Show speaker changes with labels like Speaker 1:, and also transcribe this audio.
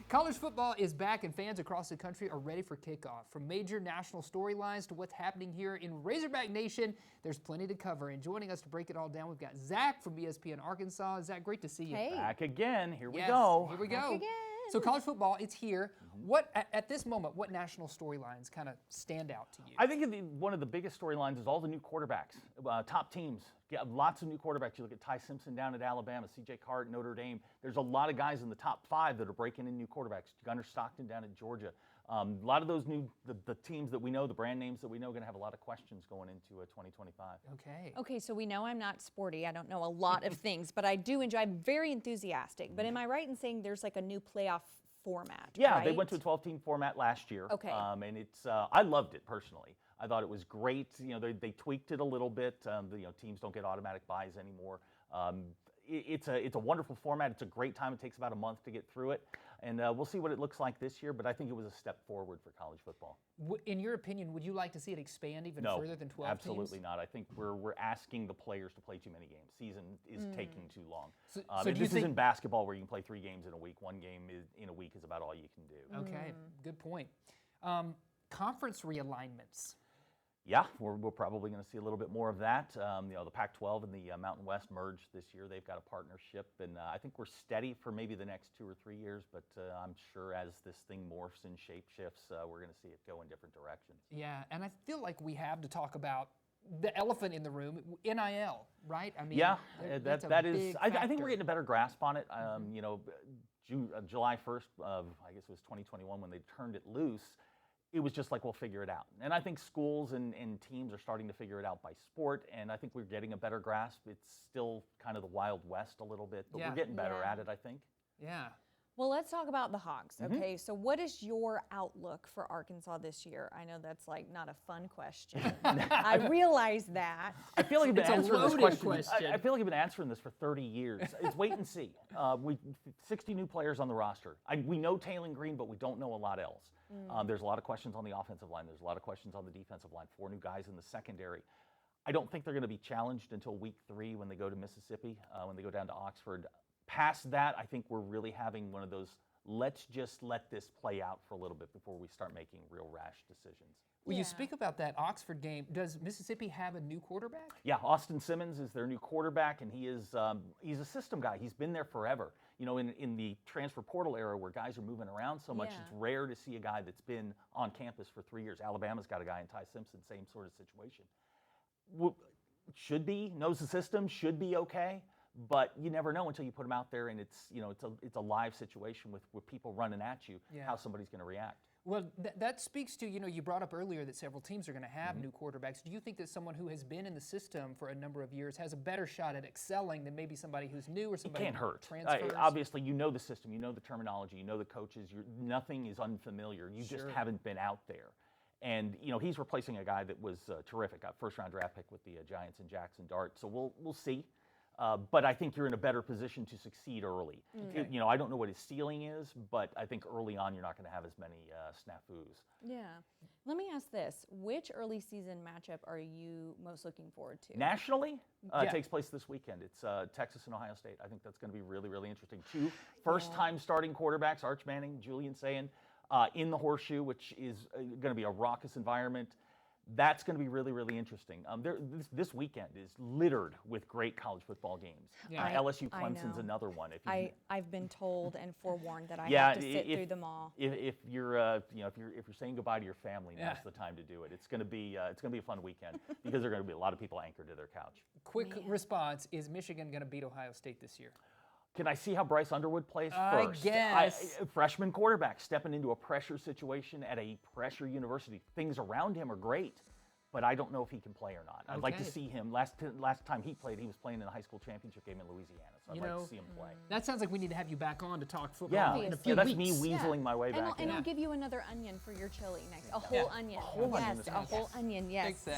Speaker 1: College football is back, and fans across the country are ready for kickoff. From major national storylines to what's happening here in Razorback Nation, there's plenty to cover. And joining us to break it all down, we've got Zach from ESPN Arkansas. Zach, great to see you.
Speaker 2: Hey.
Speaker 3: Back again. Here we
Speaker 1: Yes,
Speaker 3: go.
Speaker 1: Here we go.
Speaker 2: Back again.
Speaker 1: So college football, it's here. What at this moment, what national storylines kind of stand out to you?
Speaker 3: I think one of the biggest storylines is all the new quarterbacks, top teams. Yeah, lots of new quarterbacks. You look at Ty Simpson down at Alabama, C.J. Cart, Notre Dame. There's a lot of guys in the top 5 that are breaking in new quarterbacks. Gunnar Stockton down at Georgia. A lot of those the teams that we know, the brand names that we know, are going to have a lot of questions going into 2025.
Speaker 1: Okay.
Speaker 2: Okay, so we know I'm not sporty. I don't know a lot of things, but I do enjoy. I'm very enthusiastic. But am I right in saying there's like a new playoff format?
Speaker 3: Yeah,
Speaker 2: right?
Speaker 3: they went to a 12-team format last year.
Speaker 2: Okay.
Speaker 3: And it's I loved it personally. I thought it was great. You know, they tweaked it a little bit. Teams don't get automatic buys anymore. It's a wonderful format. It's a great time. It takes about a month to get through it, and we'll see what it looks like this year. But I think it was a step forward for college football.
Speaker 1: In your opinion, would you like to see it expand even further than 12
Speaker 3: absolutely
Speaker 1: teams?
Speaker 3: not. I think we're asking the players to play too many games. Season is taking too long.
Speaker 1: So do you
Speaker 3: this
Speaker 1: think
Speaker 3: isn't basketball where you can play 3 games in a week. 1 game in a week is about all you can do.
Speaker 1: Okay, good point. Conference realignments.
Speaker 3: Yeah, we're probably going to see a little bit more of that. The Pac-12 and the Mountain West merged this year. They've got a partnership, and I think we're steady for maybe the next 2 or 3 years. But I'm sure as this thing morphs and shape shifts, we're going to see it go in different directions.
Speaker 1: Yeah, and I feel like we have to talk about the elephant in the room, NIL, right? I mean,
Speaker 3: yeah,
Speaker 1: that's a
Speaker 3: that is.
Speaker 1: big
Speaker 3: I think
Speaker 1: factor.
Speaker 3: we're getting a better grasp on it. July 1st of I guess it was 2021 when they turned it loose. It was just like, we'll figure it out. And I think schools and teams are starting to figure it out by sport, and I think we're getting a better grasp. It's still kind of the Wild West a little bit, but we're getting better at it, I think.
Speaker 1: Yeah.
Speaker 2: Well, let's talk about the Hogs, okay? So what is your outlook for Arkansas this year? I know that's like not a fun question. I realize that.
Speaker 3: I feel like I've been
Speaker 1: It's a
Speaker 3: answering this
Speaker 1: loaded
Speaker 3: question. I feel like I've been answering this for 30 years. It's wait and see. 60 new players on the roster. We know Taylon Green, but we don't know a lot else. There's a lot of questions on the offensive line. There's a lot of questions on the defensive line. 4 new guys in the secondary. I don't think they're going to be challenged until week 3 when they go to Mississippi, when they go down to Oxford. Past that, I think we're really having one of those, let's just let this play out for a little bit before we start making real rash decisions.
Speaker 1: Well, you speak about that Oxford game. Does Mississippi have a new quarterback?
Speaker 3: Yeah, Austin Simmons is their new quarterback, and he's a system guy. He's been there forever. You know, in the transfer portal era where guys are moving around so much, it's rare to see a guy that's been on campus for 3 years. Alabama's got a guy in Ty Simpson, same sort of situation. Knows the system, should be okay. But you never know until you put them out there, and it's a live situation with people running at you, how somebody's going to react.
Speaker 1: Well, that speaks to, you brought up earlier that several teams are going to have new quarterbacks. Do you think that someone who has been in the system for a number of years has a better shot at excelling than maybe somebody who's new or somebody
Speaker 3: It can't hurt.
Speaker 1: transfers?
Speaker 3: Obviously, you know the system, you know the terminology, you know the coaches. Nothing is unfamiliar. You just haven't been out there. And he's replacing a guy that was terrific, a first-round draft pick with the Giants and Jackson Dart. So we'll see. But I think you're in a better position to succeed early.
Speaker 1: Okay.
Speaker 3: I don't know what his ceiling is, but I think early on you're not going to have as many snafus.
Speaker 2: Yeah. Let me ask this. Which early season matchup are you most looking forward to?
Speaker 3: Nationally, it takes place this weekend. It's Texas and Ohio State. I think that's going to be really, really interesting. 2 first-time starting quarterbacks, Arch Manning, Julian Sayin, in the Horseshoe, which is going to be a raucous environment. That's going to be really, really interesting. This weekend is littered with great college football games.
Speaker 1: Yeah.
Speaker 3: LSU Clemson's another one.
Speaker 2: I've been told and forewarned that I have to sit through them all.
Speaker 3: If you're saying goodbye to your family, now's the time to do it. It's going to be a fun weekend because there are going to be a lot of people anchored to their couch.
Speaker 1: Quick response: is Michigan going to beat Ohio State this year?
Speaker 3: Can I see how Bryce Underwood plays
Speaker 1: I
Speaker 3: first?
Speaker 1: guess.
Speaker 3: Freshman quarterback stepping into a pressure situation at a pressure university. Things around him are great, but I don't know if he can play or not. I'd like to see him. Last time he played, he was playing in a high school championship game in Louisiana, so I'd like to see him play.
Speaker 1: That sounds like we need to have you back on to talk football in a few
Speaker 3: that's
Speaker 1: weeks.
Speaker 3: me weaseling my way back.
Speaker 2: And I'll give you another onion for your chili next. A whole onion.
Speaker 3: A whole onion
Speaker 2: yes,
Speaker 3: is
Speaker 2: a whole onion. Yes.
Speaker 1: Thanks, Zach.